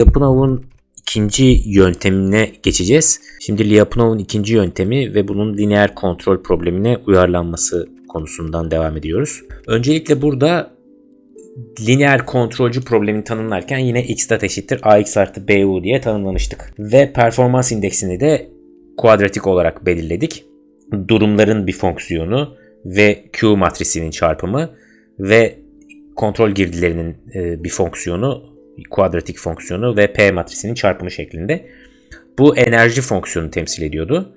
Lyapunov'un ikinci yöntemine geçeceğiz. Şimdi Lyapunov'un ikinci yöntemi ve bunun lineer kontrol problemine uyarlanması konusundan devam ediyoruz. Öncelikle burada lineer kontrolcü problemini tanımlarken yine x'dat eşittir ax artı bu diye tanımlamıştık. Ve performans indeksini de kuadratik olarak belirledik. Durumların bir fonksiyonu ve Q matrisinin çarpımı ve kontrol girdilerinin bir fonksiyonu, kuadratik fonksiyonu ve P matrisinin çarpımı şeklinde. Bu enerji fonksiyonu temsil ediyordu.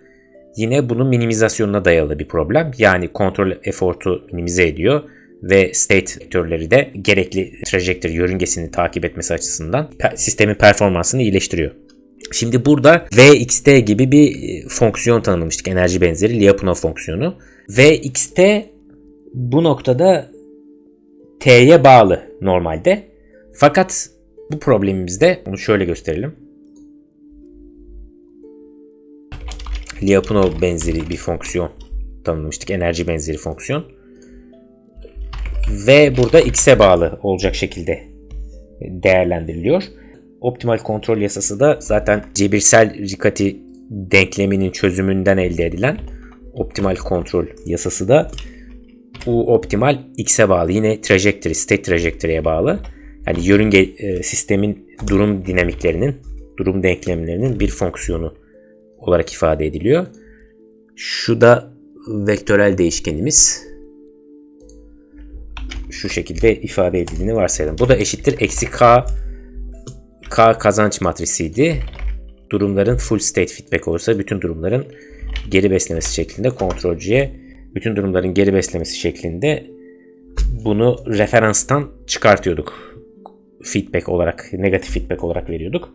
Yine bunun minimizasyonuna dayalı bir problem. Yani kontrol effort'u minimize ediyor ve state vektörleri de gerekli trajectory yörüngesini takip etmesi açısından sistemin performansını iyileştiriyor. Şimdi burada Vxt gibi bir fonksiyon tanımlamıştık. Enerji benzeri Lyapunov fonksiyonu. Vxt bu noktada t'ye bağlı normalde. Fakat bu problemimizde onu şöyle gösterelim. Lyapunov benzeri bir fonksiyon tanımlamıştık. Enerji benzeri fonksiyon. Ve burada x'e bağlı olacak şekilde değerlendiriliyor. Optimal kontrol yasası da zaten cebirsel Riccati denkleminin çözümünden elde edilen optimal kontrol yasası da bu optimal x'e bağlı. Yine trajectory, state trajectory'e bağlı. Yani yörünge sistemin durum dinamiklerinin, durum denklemlerinin bir fonksiyonu olarak ifade ediliyor. Şu da vektörel değişkenimiz. Şu şekilde ifade edildiğini varsayalım. Bu da eşittir eksi k kazanç matrisiydi. Durumların full state feedback olursa bütün durumların geri beslemesi şeklinde kontrolcüye bütün durumların geri beslemesi şeklinde bunu referanstan çıkartıyorduk. Feedback olarak, negatif feedback olarak veriyorduk.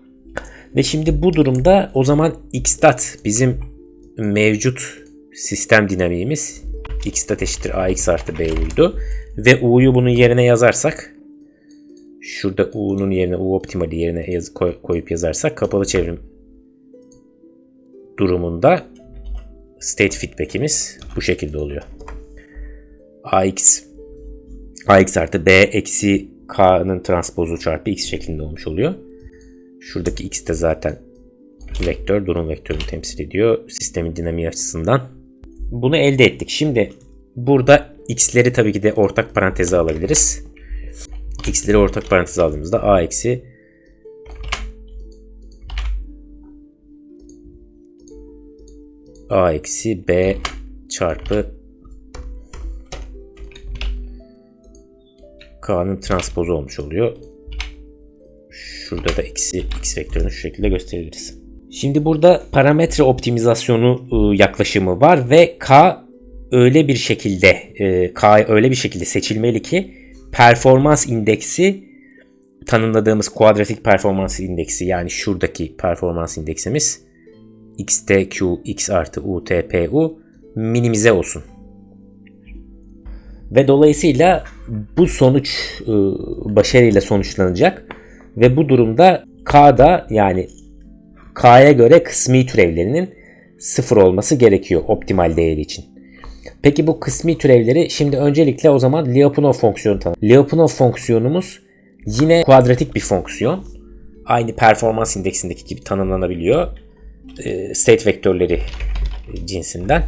Ve şimdi bu durumda o zaman x'dat bizim mevcut sistem dinamiğimiz x'dat eşittir ax artı bu'ydu. Ve u'yu bunun yerine yazarsak şurada u'nun yerine u optimali yerine koyup yazarsak kapalı çevrim durumunda state feedback'imiz bu şekilde oluyor. ax artı b eksi k'nın transpozu çarpı x şeklinde olmuş oluyor. Şuradaki x de zaten vektör, durum vektörünü temsil ediyor sistemin dinamiği açısından. Bunu elde ettik. Şimdi burada x'leri tabii ki de ortak paranteze alabiliriz. X'leri ortak paranteze aldığımızda a eksi b çarpı k'nın transpozu olmuş oluyor. Şurada da x vektörünü şu şekilde gösterebiliriz. Şimdi burada parametre optimizasyonu yaklaşımı var ve k öyle bir şekilde seçilmeli ki performans indeksi tanımladığımız kuadratik performans indeksi yani şuradaki performans indeksimiz xtq x artı utpu minimize olsun. Ve dolayısıyla bu sonuç başarıyla sonuçlanacak ve bu durumda k'da yani k'ya göre kısmi türevlerinin 0 olması gerekiyor optimal değeri için. Peki bu kısmi türevleri şimdi öncelikle o zaman Lyapunov fonksiyonu tanımlayalım. Lyapunov fonksiyonumuz yine kuadratik bir fonksiyon. Aynı performans indeksindeki gibi tanımlanabiliyor. State vektörleri cinsinden.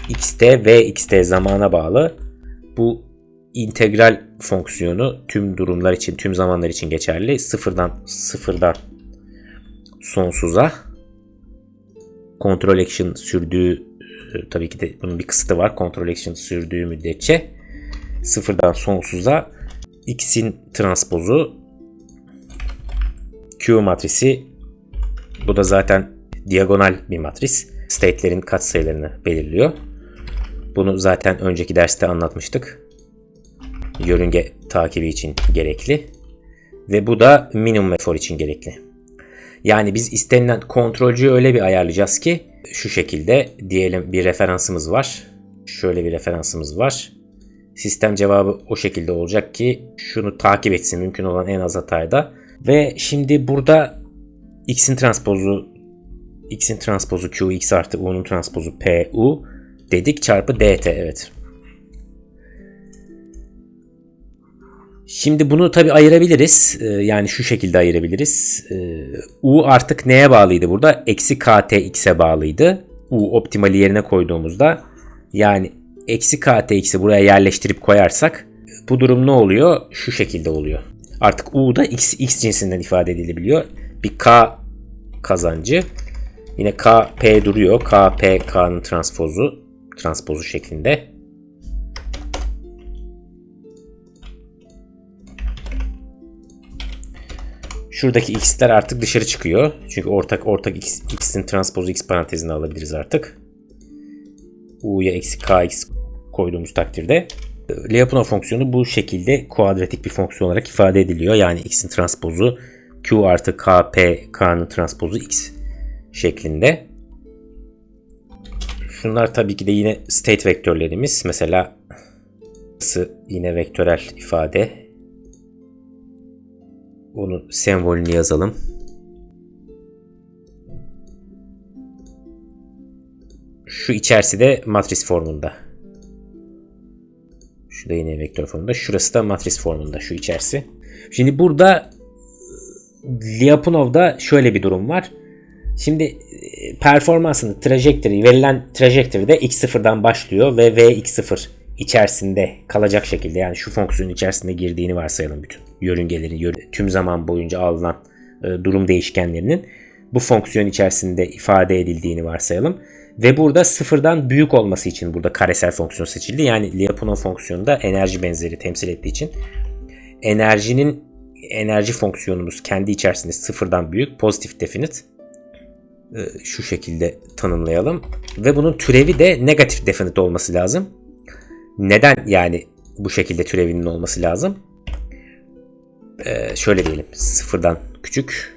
Xt ve xt zamana bağlı. Bu integral fonksiyonu tüm durumlar için, tüm zamanlar için geçerli. Sıfırdan sonsuza control action sürdüğü, tabii ki de bunun bir kısıtı var. Control action sürdüğü müddetçe sıfırdan sonsuza x'in transpozu Q matrisi, bu da zaten diagonal bir matris. State'lerin katsayılarını belirliyor. Bunu zaten önceki derste anlatmıştık. Yörünge takibi için gerekli. Ve bu da minimum efor için gerekli. Yani biz istenilen kontrolcüyü öyle bir ayarlayacağız ki şu şekilde diyelim bir referansımız var. Şöyle bir referansımız var. Sistem cevabı o şekilde olacak ki şunu takip etsin mümkün olan en az hatayda. Ve şimdi burada x'in transpozu q x artı u'nun transpozu p u dedik çarpı dt, evet. Şimdi bunu tabii ayırabiliriz. Yani şu şekilde ayırabiliriz. U artık neye bağlıydı burada? Eksi KTX'e bağlıydı. U optimali yerine koyduğumuzda, yani eksi KTX'i buraya yerleştirip koyarsak bu durum ne oluyor? Şu şekilde oluyor. Artık U da X cinsinden ifade edilebiliyor. Bir K kazancı. Yine KP duruyor. KP K'nın transpozu şeklinde. Şuradaki x'ler artık dışarı çıkıyor. Çünkü ortak x'in transpozu x parantezine alabiliriz artık. U'ya eksi kx koyduğumuz takdirde Lyapunov fonksiyonu bu şekilde kuadratik bir fonksiyon olarak ifade ediliyor. Yani x'in transpozu q artı kp k'nın transpozu x şeklinde. Şunlar tabii ki de yine state vektörlerimiz. Mesela yine vektörel ifade. Onun sembolünü yazalım. Şu içerisi de matris formunda. Şu da yine vektör formunda. Şurası da matris formunda. Şu içerisi. Şimdi burada Lyapunov'da şöyle bir durum var. Şimdi performansını verilen trajectory'de x0'dan başlıyor ve vx0 içerisinde kalacak şekilde, yani şu fonksiyonun içerisinde girdiğini varsayalım bütün yörüngelerin tüm zaman boyunca alınan durum değişkenlerinin bu fonksiyon içerisinde ifade edildiğini varsayalım. Ve burada sıfırdan büyük olması için burada karesel fonksiyon seçildi. Yani Lyapunov fonksiyonunda enerji benzeri temsil ettiği için enerji fonksiyonumuz kendi içerisinde sıfırdan büyük, pozitif definite. Şu şekilde tanımlayalım. Ve bunun türevi de negatif definite olması lazım. Neden yani bu şekilde türevinin olması lazım? Şöyle diyelim. Sıfırdan küçük.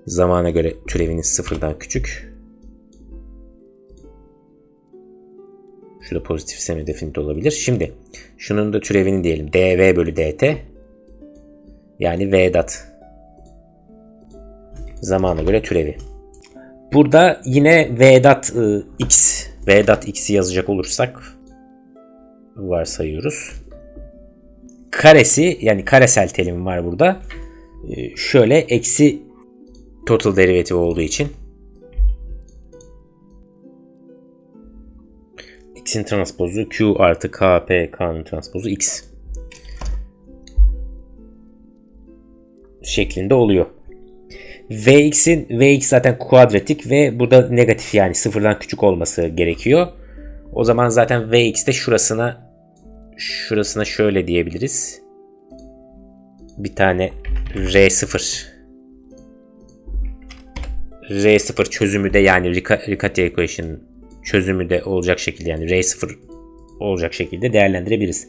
Zamana göre türevinin sıfırdan küçük. Şurada pozitif semi definite olabilir. Şimdi şunun da türevini diyelim. dv bölü dt. Yani v dat. Zamana göre türevi. Burada yine v dat x. V dat x'i yazacak olursak varsayıyoruz. Karesi, yani karesel terim var burada. Şöyle eksi total derivative olduğu için x'in transpozu q artı kp k'nın transpozu x şeklinde oluyor. Vx zaten kuadratik ve burada negatif, yani sıfırdan küçük olması gerekiyor. O zaman zaten Vx de şurasına şöyle diyebiliriz. Bir tane R0 çözümü de, yani Riccati equation çözümü de olacak şekilde, yani R0 olacak şekilde değerlendirebiliriz.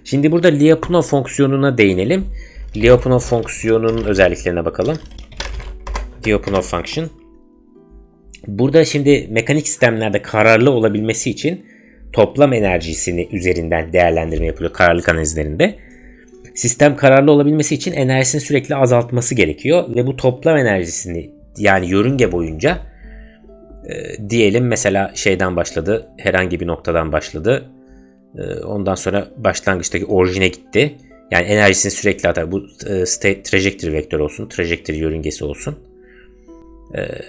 Şimdi burada Lyapunov fonksiyonuna değinelim. Lyapunov fonksiyonunun özelliklerine bakalım. Lyapunov function. Burada şimdi mekanik sistemlerde kararlı olabilmesi için toplam enerjisini üzerinden değerlendirme yapılıyor kararlılık analizlerinde. Sistem kararlı olabilmesi için enerjisini sürekli azaltması gerekiyor ve bu toplam enerjisini, yani yörünge boyunca diyelim mesela şeyden başladı, herhangi bir noktadan başladı. Ondan sonra başlangıçtaki orijine gitti. Yani enerjisini sürekli atar. Bu trajectory vektörü olsun, trajectory yörüngesi olsun.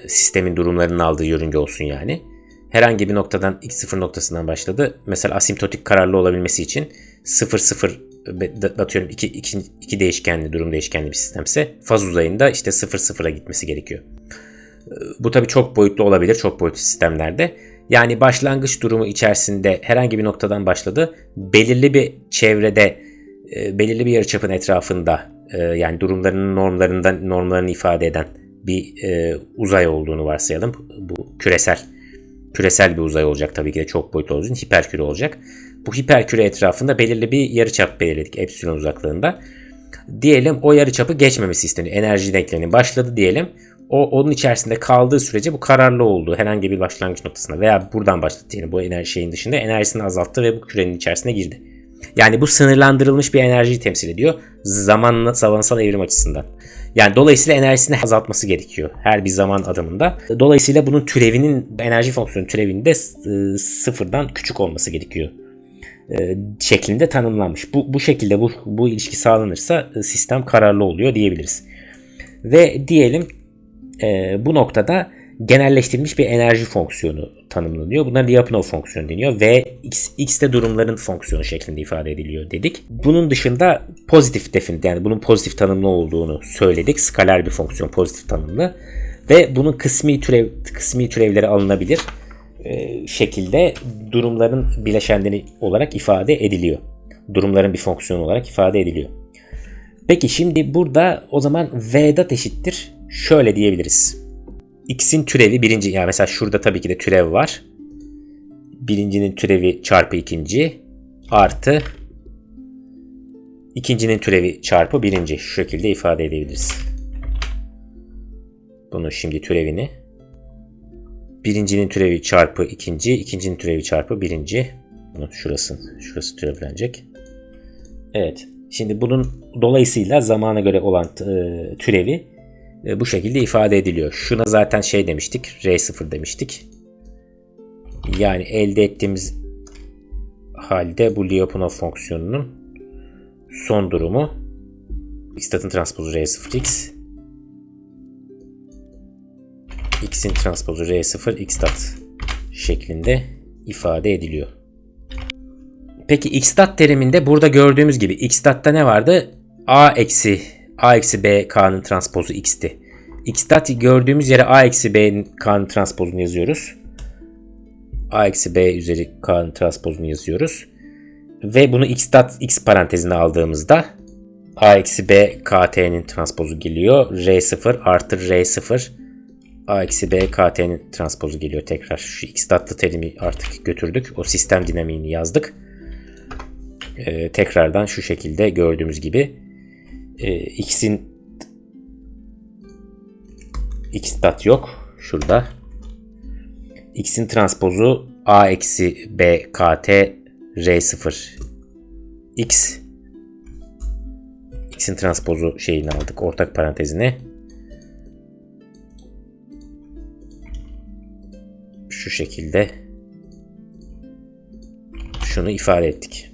Sistemin durumlarının aldığı yörünge olsun yani. Herhangi bir noktadan x0 noktasından başladı. Mesela asimptotik kararlı olabilmesi için 0-0 atıyorum 2 değişkenli, durum değişkenli bir sistemse faz uzayında işte 0-0'a gitmesi gerekiyor. Bu tabii çok boyutlu olabilir, çok boyutlu sistemlerde. Yani başlangıç durumu içerisinde herhangi bir noktadan başladı. Belirli bir çevrede, belirli bir yarıçapın etrafında, yani durumlarının normlarını ifade eden bir uzay olduğunu varsayalım. Bu küresel bir uzay olacak tabii ki de, çok boyutlu olduğu için hiperküre olacak. Bu hiperküre etrafında belirli bir yarıçap belirledik epsilon uzaklığında. Diyelim o yarıçapı geçmemesi isteniyor. Enerji denkleminin başladı diyelim. Onun içerisinde kaldığı sürece bu kararlı olduğu herhangi bir başlangıç noktasına veya buradan başladı diyelim, bu enerji şeyin dışında enerjisini azalttı ve bu kürenin içerisine girdi. Yani bu sınırlandırılmış bir enerjiyi temsil ediyor zamansal evrim açısından. Yani dolayısıyla enerjisini azaltması gerekiyor her bir zaman adımında. Dolayısıyla bunun türevinin, enerji fonksiyonu türevinin de sıfırdan küçük olması gerekiyor. şeklinde tanımlanmış. Bu şekilde bu ilişki sağlanırsa sistem kararlı oluyor diyebiliriz. Ve diyelim bu noktada genelleştirilmiş bir enerji fonksiyonu tanımlanıyor. Buna Lyapunov fonksiyonu deniyor ve x'te durumların fonksiyonu şeklinde ifade ediliyor dedik. Bunun dışında pozitif yani bunun pozitif tanımlı olduğunu söyledik. Skaler bir fonksiyon, pozitif tanımlı ve bunun kısmi türevleri alınabilir şekilde durumların bileşenleri olarak ifade ediliyor. Durumların bir fonksiyonu olarak ifade ediliyor. Peki şimdi burada o zaman V'dat eşittir. Şöyle diyebiliriz. X'in türevi birinci, yani mesela şurada tabii ki de türev var. Birincinin türevi çarpı ikinci artı ikincinin türevi çarpı birinci. Şu şekilde ifade edebiliriz. Bunun şimdi türevini. Birincinin türevi çarpı ikinci, ikincinin türevi çarpı birinci. Şurası türevlenecek. Evet. Şimdi bunun dolayısıyla zamana göre olan türevi bu şekilde ifade ediliyor. Şuna zaten şey demiştik. R0 demiştik. Yani elde ettiğimiz halde bu Lyapunov fonksiyonunun son durumu x'tatın transpozu R0x, x'in transpozu R0 x'tat şeklinde ifade ediliyor. Peki x'tat teriminde burada gördüğümüz gibi x'tatta ne vardı? a eksi b k'nın transpozu x'ti. X'tat gördüğümüz yere a eksi b k'nın transpozunu yazıyoruz. A eksi b üzeri k'nın transpozunu yazıyoruz. Ve bunu x'tat x parantezine aldığımızda a eksi b kt'nin transpozu geliyor. R0 artı R0 a eksi b kt'nin transpozu geliyor tekrar. Şu x'tatlı terimi artık götürdük. O sistem dinamiğini yazdık. Tekrardan şu şekilde gördüğümüz gibi x'tat yok. Şurada. X'in transpozu a eksi b kt R0 x. X'in transpozu şeyini aldık ortak parantezine. Şu şekilde şunu ifade ettik.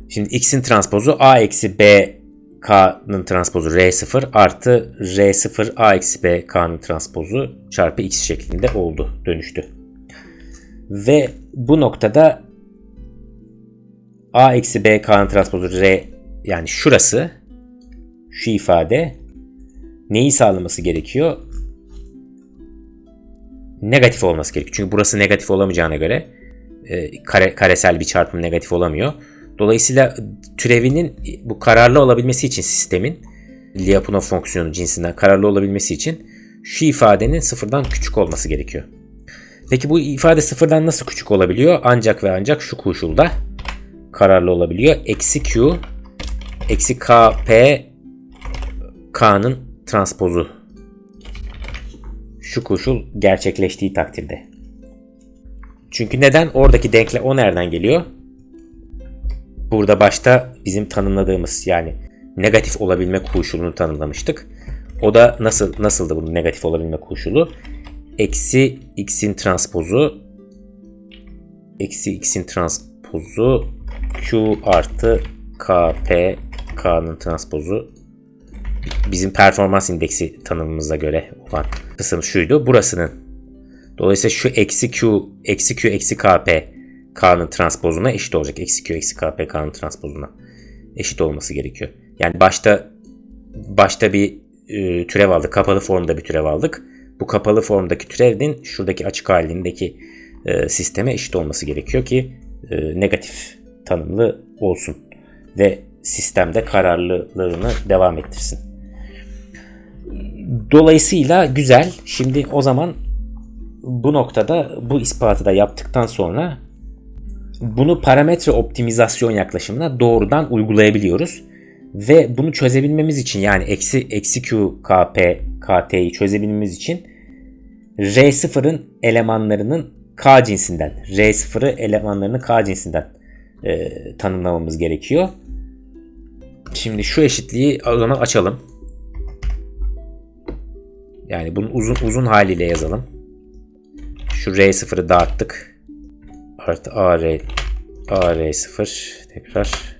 Şimdi x'in transpozu a eksi b k'nın transpozu R0 artı R0 a eksi b k'nın transpozu çarpı x şeklinde oldu, dönüştü. Ve bu noktada a eksi b k'nın transpozu R, yani şurası, şu ifade neyi sağlaması gerekiyor? Negatif olması gerekiyor. Çünkü burası negatif olamayacağına göre karesel bir çarpım negatif olamıyor. Dolayısıyla türevinin bu kararlı olabilmesi için sistemin Lyapunov fonksiyonu cinsinden kararlı olabilmesi için şu ifadenin sıfırdan küçük olması gerekiyor. Peki bu ifade sıfırdan nasıl küçük olabiliyor? Ancak ve ancak şu koşulda kararlı olabiliyor. Eksi q eksi kp k'nın transpozu. Şu koşul gerçekleştiği takdirde. Çünkü neden? Oradaki denklem o nereden geliyor? Burada başta bizim tanımladığımız, yani negatif olabilme koşulunu tanımlamıştık. O da nasıldı bunun negatif olabilme koşulu? Eksi x'in transpozu q artı kp k'nın transpozu. Bizim performans indeksi tanımımıza göre olan kısım şuydu. Burasının. Dolayısıyla şu eksi q eksi kp k'nın transpozuna eşit olacak. Eksi q eksi kp k'nın transpozuna eşit olması gerekiyor. Yani başta bir türev aldık. Kapalı formda bir türev aldık. Bu kapalı formdaki türevin şuradaki açık halindeki sisteme eşit olması gerekiyor ki negatif tanımlı olsun ve sistemde kararlılığını devam ettirsin. Dolayısıyla güzel. Şimdi o zaman bu noktada bu ispatı da yaptıktan sonra bunu parametre optimizasyon yaklaşımına doğrudan uygulayabiliyoruz. Ve bunu çözebilmemiz için, yani eksi q kp kt'yi çözebilmemiz için R0'ın elemanlarının k cinsinden tanımlamamız gerekiyor. Şimdi şu eşitliği o zaman açalım. Yani bunun uzun haliyle yazalım. Şu R0'ı dağıttık. artı AR0 tekrar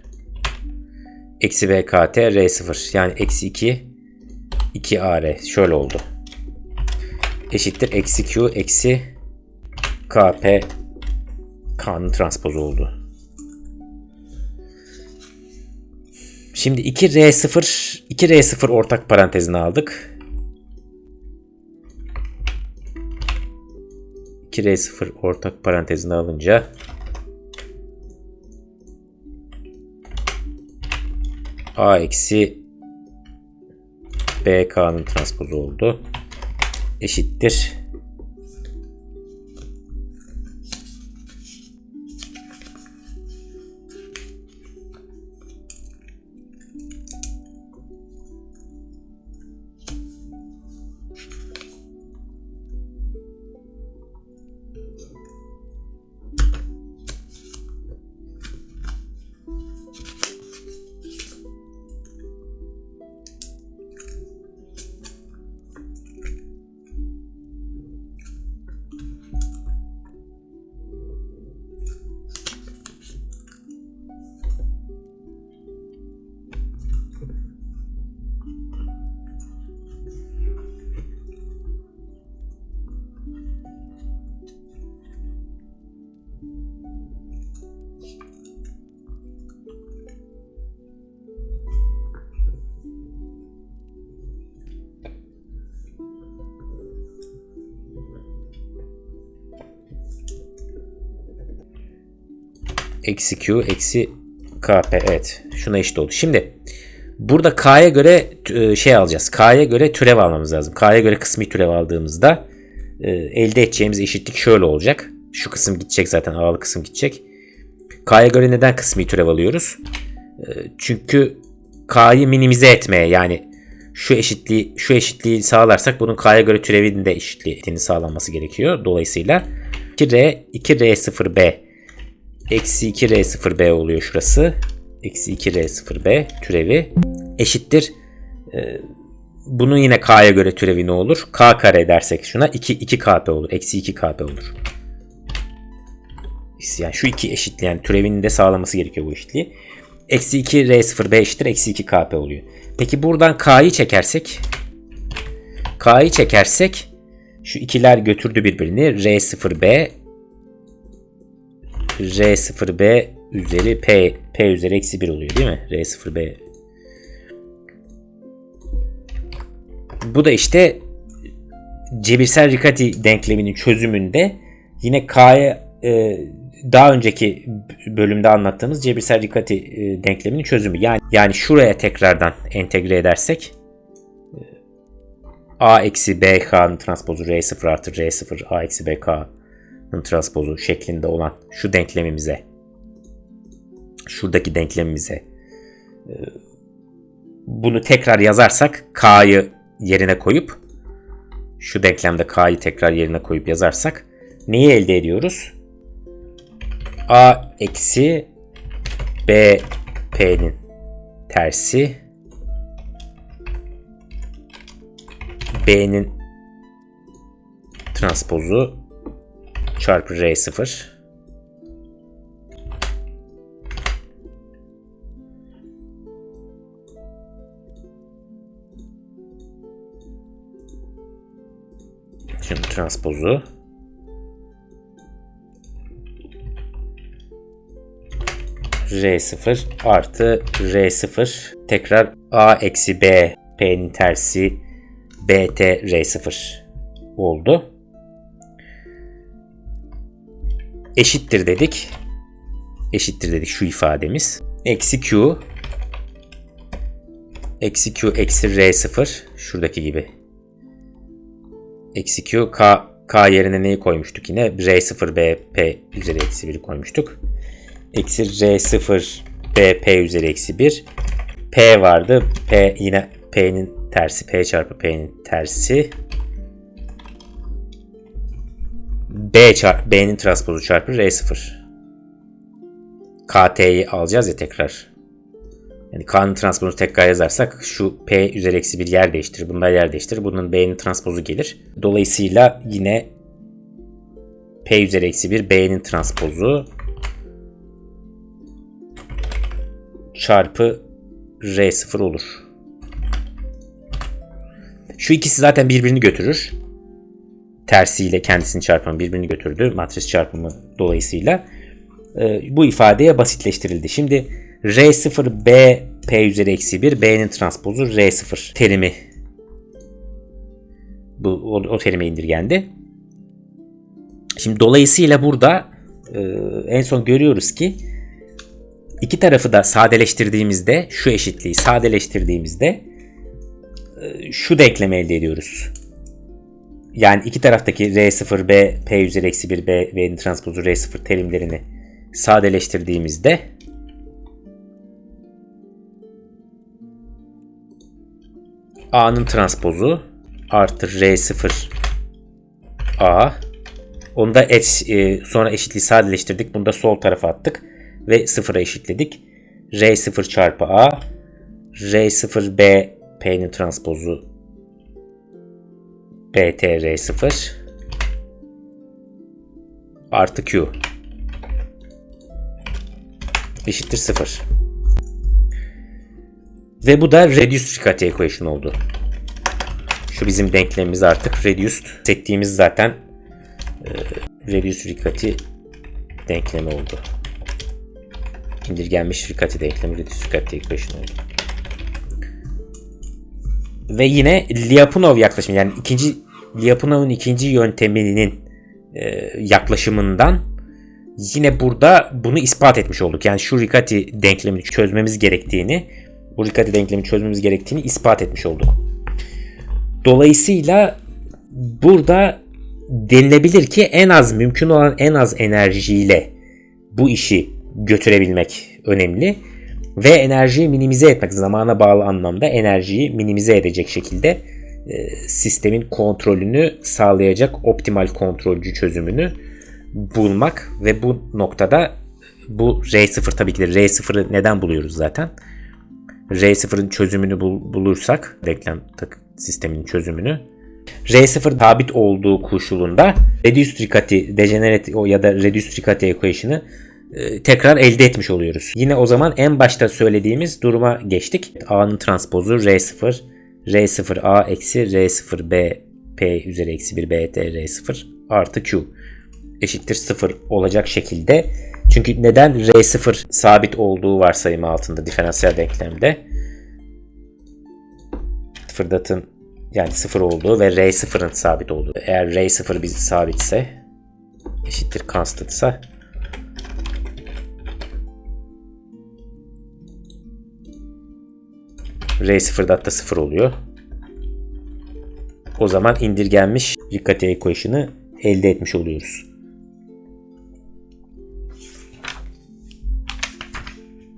eksi BKT R0 yani eksi 2 AR şöyle oldu. Eşittir eksi Q eksi KP K'nın transpozu oldu. Şimdi 2R0 ortak parantezine aldık. 2R0 ortak parantezine alınca A eksi BK'nın transpozu oldu. Eşittir. Eksi Q eksi KP. Evet. Şuna eşit oldu. Şimdi burada K'ya göre alacağız. K'ya göre türev almamız lazım. K'ya göre kısmi türev aldığımızda elde edeceğimiz eşitlik şöyle olacak. Şu kısım gidecek zaten. A'lı kısım gidecek. K'ya göre neden kısmi türev alıyoruz? Çünkü K'yı minimize etmeye yani şu eşitliği sağlarsak bunun K'ya göre türevinin de eşitliğinin sağlanması gerekiyor. Dolayısıyla 2R0B eksi 2R0B oluyor şurası. Eksi 2R0B türevi eşittir. Bunun yine K'ya göre türevi ne olur? K kare dersek şuna 2KP olur. Eksi 2KP olur. Yani şu iki eşitleyen türevinin de sağlaması gerekiyor bu eşitliği. Eksi 2R0B eşittir. Eksi 2KP oluyor. Peki buradan K'yı çekersek şu ikiler götürdü birbirini. R0B üzeri P üzeri eksi 1 oluyor değil mi? R0B. Bu da işte Cebirsel-Riccati denkleminin çözümünde yine K'ya daha önceki bölümde anlattığımız Cebirsel-Riccati denkleminin çözümü. Yani şuraya tekrardan entegre edersek A eksi BK'nın transpozu R0 artı R0 A eksi BK'nın transpozu şeklinde olan şu denklemimize, şuradaki denklemimize bunu tekrar yazarsak K'yı yerine koyup şu denklemde K'yı tekrar yerine koyup yazarsak neyi elde ediyoruz? A eksi B P'nin tersi B'nin transpozu çarpı R0 şimdi transpozu R0 artı R0 tekrar A eksi B P'nin tersi BT R0 oldu. Eşittir dedik. Eşittir dedik şu ifademiz. Eksi Q eksi R0 şuradaki gibi. Eksi Q K yerine neyi koymuştuk yine? R0 B P üzeri eksi 1'i koymuştuk. Eksi R0 B P üzeri eksi 1. P vardı. P yine P'nin tersi. P çarpı P'nin tersi. B'nin transpozu çarpı R0. KT'yi alacağız ya tekrar. Yani K'nın transpozunu tekrar yazarsak şu P üzeri eksi 1 yer değiştirir. Bunlar yer değiştirir. Bunun B'nin transpozu gelir. Dolayısıyla yine P üzeri eksi 1 B'nin transpozu çarpı R0 olur. Şu ikisi zaten birbirini götürür. Tersiyle kendisini çarpımı birbirini götürdü. Matris çarpımı dolayısıyla. Bu ifadeye basitleştirildi. Şimdi R0 B P üzeri eksi 1 B'nin transpozu R0 terimi o terime indirgendi. Şimdi dolayısıyla burada en son görüyoruz ki iki tarafı da sadeleştirdiğimizde, şu eşitliği sadeleştirdiğimizde şu denklemi elde ediyoruz. Yani iki taraftaki R0 B P üzeri eksi 1 B'nin transpozu R0 terimlerini sadeleştirdiğimizde A'nın transpozu artı R0 A. Onu da sonra eşitliği sadeleştirdik. Bunu da sol tarafa attık ve sıfıra eşitledik. R0 çarpı A R0 B P'nin transpozu BT R0 artı Q eşittir 0. Ve bu da reduced Riccati equation oldu. Şu bizim denklemimiz artık reduced. Settiğimiz zaten reduced Riccati denklemi oldu. İndirgenmiş Riccati denklemi reduced Riccati equation oldu. Ve yine Lyapunov yaklaşımı, yani Lyapunov'un ikinci yönteminin yaklaşımından yine burada bunu ispat etmiş olduk. Yani şu Riccati denklemini çözmemiz gerektiğini, bu Riccati denklemini çözmemiz gerektiğini ispat etmiş olduk. Dolayısıyla burada denilebilir ki mümkün olan en az enerjiyle bu işi götürebilmek önemli. Ve enerjiyi minimize etmek, zamana bağlı anlamda enerjiyi minimize edecek şekilde sistemin kontrolünü sağlayacak optimal kontrolcü çözümünü bulmak ve bu noktada bu R0 tabii ki de R0'ı neden buluyoruz zaten? R0'ın çözümünü bulursak, denklem sistemin çözümünü, R0 sabit olduğu koşulunda reduced Riccati degenerate ya da reduced Riccati equation'ı tekrar elde etmiş oluyoruz. Yine o zaman en başta söylediğimiz duruma geçtik. A'nın transpozu R0 R0A eksi R0B P üzeri eksi 1 BT R0 artı Q eşittir 0 olacak şekilde. Çünkü neden? R0 sabit olduğu varsayımı altında diferansiyel denklemde fırdatın yani 0 olduğu ve R0'ın sabit olduğu. Eğer R0 bir sabitse eşittir constantsa R0'da da 0 oluyor. O zaman indirgenmiş Riccati equation'ı elde etmiş oluyoruz.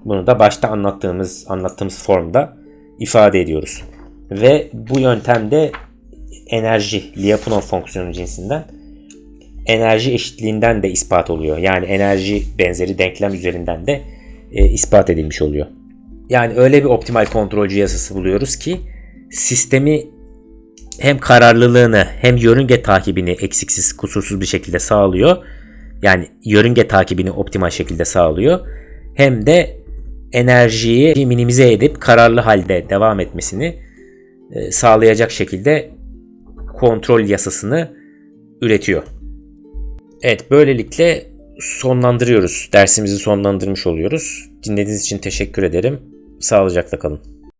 Bunu da başta anlattığımız formda ifade ediyoruz. Ve bu yöntemde enerji, Lyapunov fonksiyonu cinsinden enerji eşitliğinden de ispat oluyor. Yani enerji benzeri denklem üzerinden de ispat edilmiş oluyor. Yani öyle bir optimal kontrolcü yasası buluyoruz ki sistemi hem kararlılığını hem yörünge takibini eksiksiz, kusursuz bir şekilde sağlıyor. Yani yörünge takibini optimal şekilde sağlıyor. Hem de enerjiyi minimize edip kararlı halde devam etmesini sağlayacak şekilde kontrol yasasını üretiyor. Evet, böylelikle sonlandırıyoruz. Dersimizi sonlandırmış oluyoruz. Dinlediğiniz için teşekkür ederim. Sağlıcakla kalın.